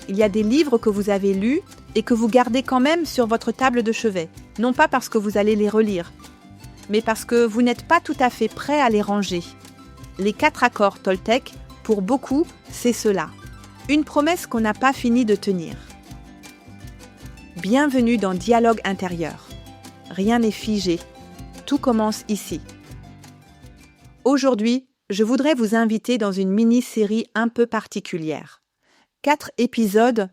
Il y a des livres que vous avez lus et que vous gardez quand même sur votre table de chevet, non pas parce que vous allez les relire, mais parce que vous n'êtes pas tout à fait prêt à les ranger. Les 4 accords Toltec, pour beaucoup, c'est cela. Une promesse qu'on n'a pas fini de tenir. Bienvenue dans Dialogue intérieur. Rien n'est figé. Tout commence ici. Aujourd'hui, je voudrais vous inviter dans une mini-série un peu particulière. 4 épisodes,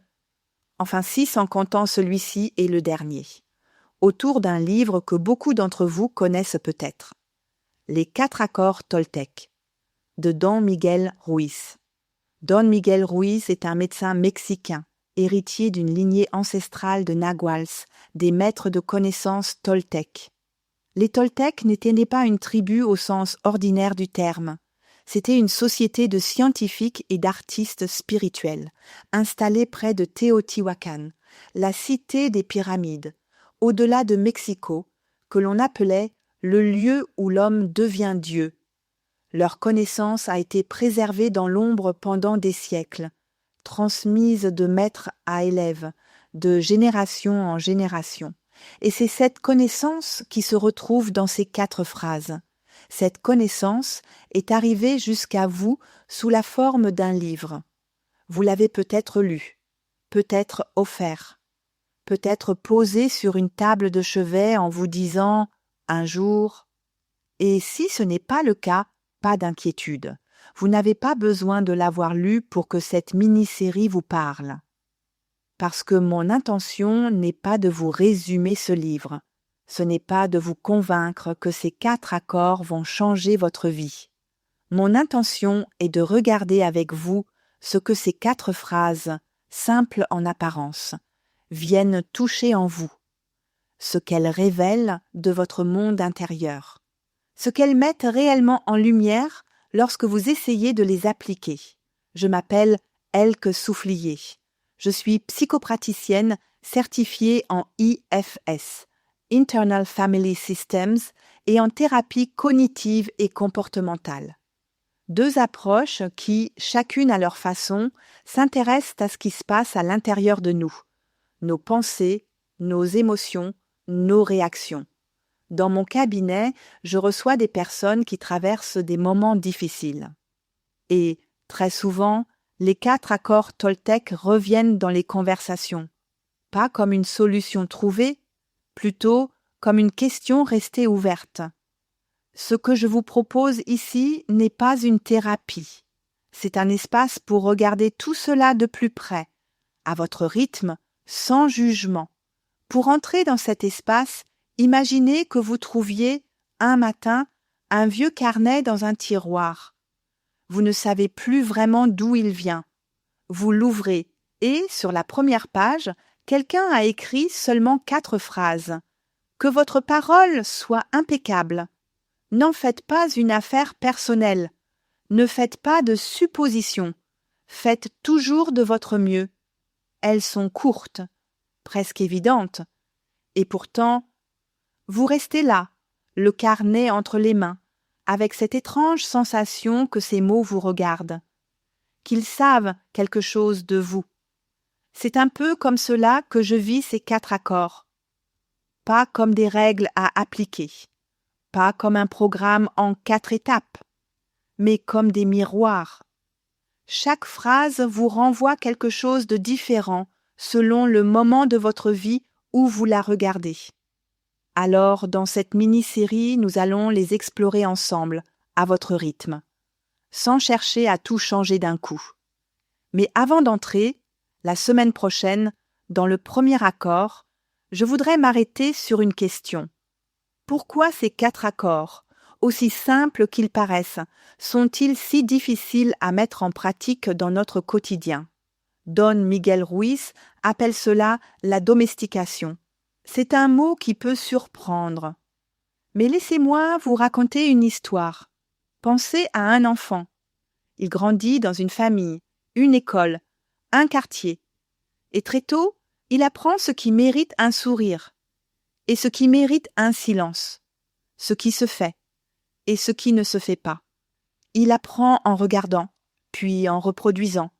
enfin 6 en comptant celui-ci et le dernier, autour d'un livre que beaucoup d'entre vous connaissent peut-être. Les 4 accords Toltec, de Don Miguel Ruiz. Don Miguel Ruiz est un médecin mexicain, héritier d'une lignée ancestrale de Nahuals, des maîtres de connaissances Toltec. Les Toltecs n'étaient pas une tribu au sens ordinaire du terme. C'était une société de scientifiques et d'artistes spirituels, installée près de Teotihuacan, la cité des pyramides, au-delà de Mexico, que l'on appelait le lieu où l'homme devient Dieu. Leur connaissance a été préservée dans l'ombre pendant des siècles, transmise de maître à élève, de génération en génération. Et c'est cette connaissance qui se retrouve dans ces 4 phrases. Cette connaissance est arrivée jusqu'à vous sous la forme d'un livre. Vous l'avez peut-être lu, peut-être offert, peut-être posé sur une table de chevet en vous disant « un jour ». Et si ce n'est pas le cas, pas d'inquiétude. Vous n'avez pas besoin de l'avoir lu pour que cette mini-série vous parle. Parce que mon intention n'est pas de vous résumer ce livre. Ce n'est pas de vous convaincre que ces 4 accords vont changer votre vie. Mon intention est de regarder avec vous ce que ces 4 phrases, simples en apparence, viennent toucher en vous, ce qu'elles révèlent de votre monde intérieur, ce qu'elles mettent réellement en lumière lorsque vous essayez de les appliquer. Je m'appelle Elke Soufflier. Je suis psychopraticienne certifiée en IFS, Internal Family Systems, et en thérapie cognitive et comportementale. 2 approches qui, chacune à leur façon, s'intéressent à ce qui se passe à l'intérieur de nous, nos pensées, nos émotions, nos réactions. Dans mon cabinet, je reçois des personnes qui traversent des moments difficiles. Et, très souvent, les 4 accords Toltec reviennent dans les conversations, pas comme une solution trouvée, plutôt comme une question restée ouverte. Ce que je vous propose ici n'est pas une thérapie. C'est un espace pour regarder tout cela de plus près, à votre rythme, sans jugement. Pour entrer dans cet espace, imaginez que vous trouviez, un matin, un vieux carnet dans un tiroir. Vous ne savez plus vraiment d'où il vient. Vous l'ouvrez et, sur la première page, quelqu'un a écrit seulement 4 phrases. Que votre parole soit impeccable. N'en faites pas une affaire personnelle. Ne faites pas de suppositions. Faites toujours de votre mieux. Elles sont courtes, presque évidentes. Et pourtant, vous restez là, le carnet entre les mains, avec cette étrange sensation que ces mots vous regardent, qu'ils savent quelque chose de vous. C'est un peu comme cela que je vis ces 4 accords. Pas comme des règles à appliquer, pas comme un programme en 4 étapes, mais comme des miroirs. Chaque phrase vous renvoie quelque chose de différent selon le moment de votre vie où vous la regardez. Alors, dans cette mini-série, nous allons les explorer ensemble, à votre rythme, sans chercher à tout changer d'un coup. Mais avant d'entrer, la semaine prochaine, dans le premier accord, je voudrais m'arrêter sur une question. Pourquoi ces 4 accords, aussi simples qu'ils paraissent, sont-ils si difficiles à mettre en pratique dans notre quotidien? Don Miguel Ruiz appelle cela la domestication. C'est un mot qui peut surprendre. Mais laissez-moi vous raconter une histoire. Pensez à un enfant. Il grandit dans une famille, une école, un quartier. Et très tôt, il apprend ce qui mérite un sourire et ce qui mérite un silence, ce qui se fait et ce qui ne se fait pas. Il apprend en regardant, puis en reproduisant.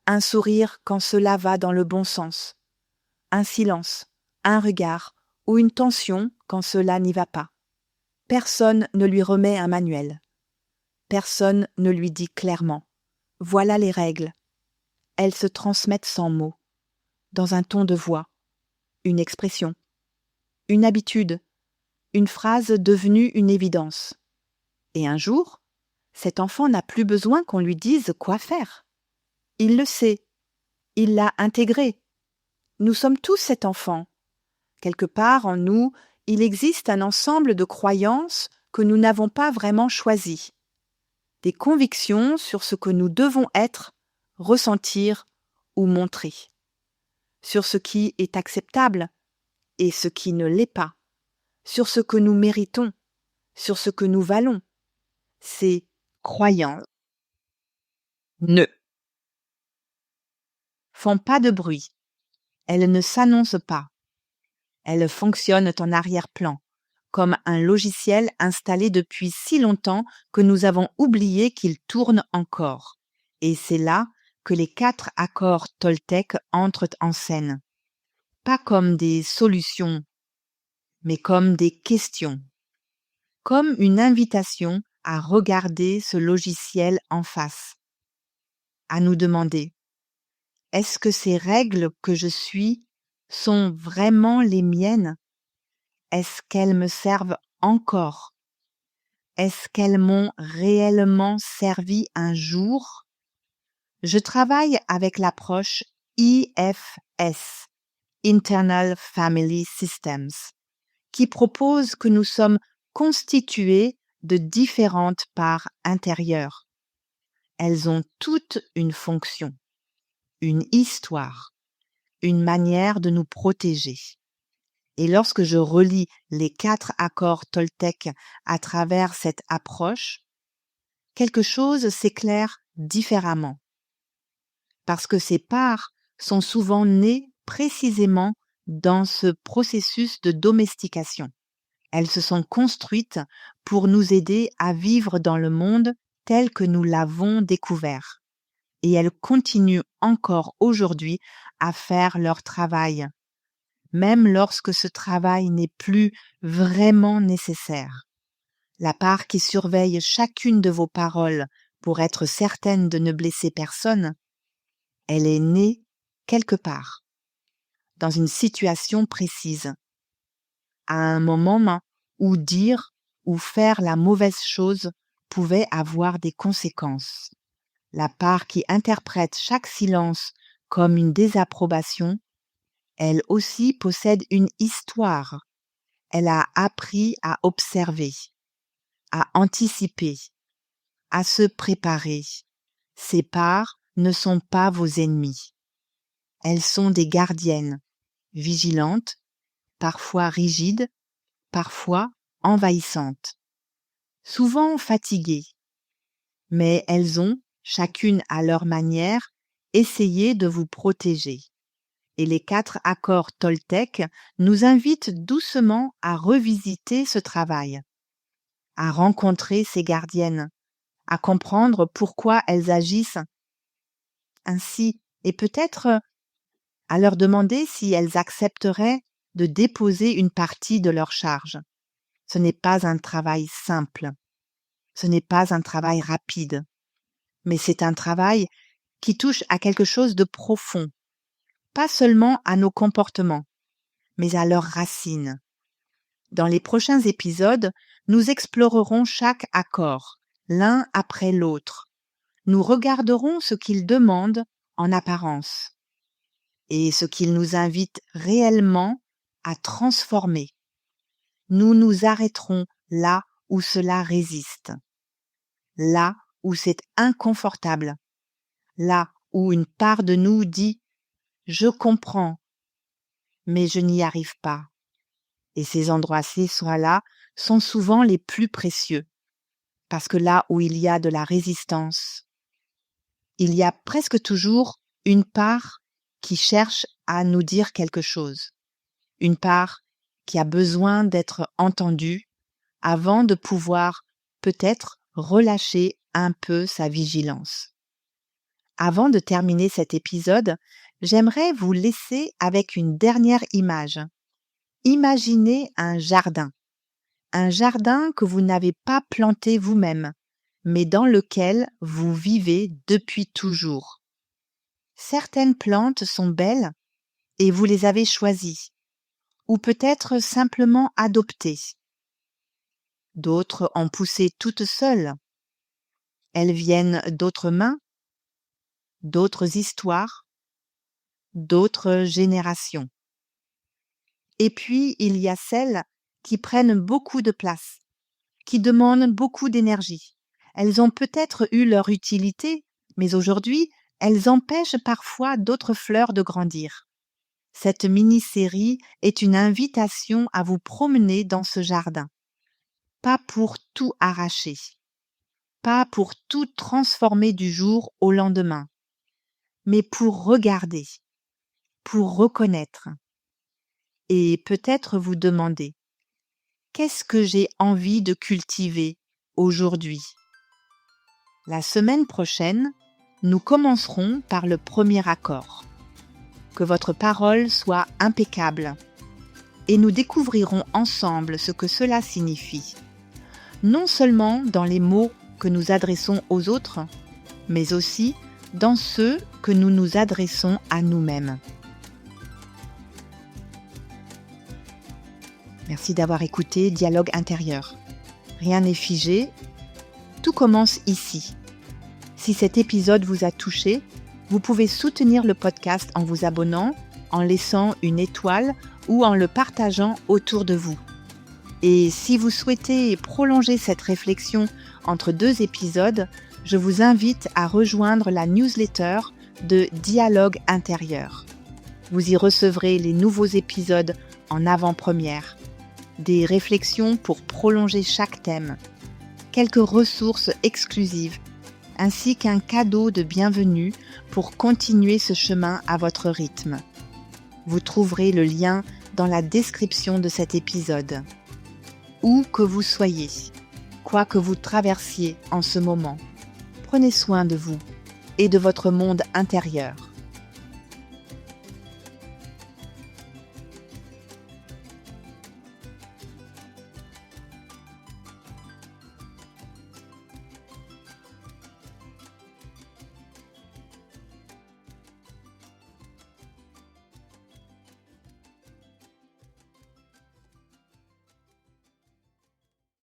Un sourire quand cela va dans le bon sens. Un silence, un regard ou une tension quand cela n'y va pas. Personne ne lui remet un manuel. Personne ne lui dit clairement « Voilà les règles ». Elles se transmettent sans mots, dans un ton de voix, une expression, une habitude, une phrase devenue une évidence. Et un jour, cet enfant n'a plus besoin qu'on lui dise quoi faire. Il le sait, il l'a intégré. Nous sommes tous cet enfant. Quelque part en nous, il existe un ensemble de croyances que nous n'avons pas vraiment choisies. Des convictions sur ce que nous devons être, ressentir ou montrer. Sur ce qui est acceptable et ce qui ne l'est pas. Sur ce que nous méritons, sur ce que nous valons. Ces croyances ne font pas de bruit. Elles ne s'annoncent pas. Elles fonctionnent en arrière-plan, comme un logiciel installé depuis si longtemps que nous avons oublié qu'il tourne encore. Et c'est là que les 4 accords Toltec entrent en scène. Pas comme des solutions, mais comme des questions. Comme une invitation à regarder ce logiciel en face. À nous demander, est-ce que ces règles que je suis sont vraiment les miennes? Est-ce qu'elles me servent encore? Est-ce qu'elles m'ont réellement servi un jour? Je travaille avec l'approche IFS, Internal Family Systems, qui propose que nous sommes constitués de différentes parts intérieures. Elles ont toutes une fonction, une histoire, une manière de nous protéger. Et lorsque je relis les 4 accords Toltec à travers cette approche, quelque chose s'éclaire différemment. Parce que ces parts sont souvent nées précisément dans ce processus de domestication. Elles se sont construites pour nous aider à vivre dans le monde tel que nous l'avons découvert. Et elles continuent encore aujourd'hui à faire leur travail, même lorsque ce travail n'est plus vraiment nécessaire. La part qui surveille chacune de vos paroles pour être certaine de ne blesser personne, elle est née quelque part, dans une situation précise, à un moment où dire ou faire la mauvaise chose pouvait avoir des conséquences. La part qui interprète chaque silence comme une désapprobation, elle aussi possède une histoire. Elle a appris à observer, à anticiper, à se préparer. Ces parts ne sont pas vos ennemis. Elles sont des gardiennes, vigilantes, parfois rigides, parfois envahissantes, souvent fatiguées. Mais elles ont, chacune à leur manière, essayé de vous protéger. Et les 4 accords Toltec nous invitent doucement à revisiter ce travail, à rencontrer ces gardiennes, à comprendre pourquoi elles agissent ainsi et peut-être à leur demander si elles accepteraient de déposer une partie de leur charge. Ce n'est pas un travail simple, ce n'est pas un travail rapide, mais c'est un travail qui touche à quelque chose de profond, pas seulement à nos comportements, mais à leurs racines. Dans les prochains épisodes, nous explorerons chaque accord, l'un après l'autre. Nous regarderons ce qu'ils demandent en apparence et ce qu'ils nous invitent réellement à transformer. Nous nous arrêterons là où cela résiste, là où c'est inconfortable, là où une part de nous dit « je comprends, mais je n'y arrive pas ». Et ces endroits-ci là sont souvent les plus précieux, parce que là où il y a de la résistance, il y a presque toujours une part qui cherche à nous dire quelque chose, une part qui a besoin d'être entendue avant de pouvoir peut-être relâcher un peu sa vigilance. Avant de terminer cet épisode, j'aimerais vous laisser avec une dernière image. Imaginez un jardin que vous n'avez pas planté vous-même, mais dans lequel vous vivez depuis toujours. Certaines plantes sont belles et vous les avez choisies, ou peut-être simplement adoptées. D'autres ont poussé toutes seules. Elles viennent d'autres mains, d'autres histoires, d'autres générations. Et puis, il y a celles qui prennent beaucoup de place, qui demandent beaucoup d'énergie. Elles ont peut-être eu leur utilité, mais aujourd'hui, elles empêchent parfois d'autres fleurs de grandir. Cette mini-série est une invitation à vous promener dans ce jardin. Pas pour tout arracher, pas pour tout transformer du jour au lendemain, mais pour regarder, pour reconnaître. Et peut-être vous demander, qu'est-ce que j'ai envie de cultiver aujourd'hui? La semaine prochaine, nous commencerons par le premier accord. Que votre parole soit impeccable. Et nous découvrirons ensemble ce que cela signifie. Non seulement dans les mots que nous adressons aux autres, mais aussi dans ceux que nous nous adressons à nous-mêmes. Merci d'avoir écouté Dialogue intérieur. Rien n'est figé, tout commence ici. Si cet épisode vous a touché, vous pouvez soutenir le podcast en vous abonnant, en laissant une étoile ou en le partageant autour de vous. Et si vous souhaitez prolonger cette réflexion entre 2 épisodes, je vous invite à rejoindre la newsletter de Dialogue intérieur. Vous y recevrez les nouveaux épisodes en avant-première, des réflexions pour prolonger chaque thème, quelques ressources exclusives, ainsi qu'un cadeau de bienvenue pour continuer ce chemin à votre rythme. Vous trouverez le lien dans la description de cet épisode. Où que vous soyez, quoi que vous traversiez en ce moment, prenez soin de vous et de votre monde intérieur.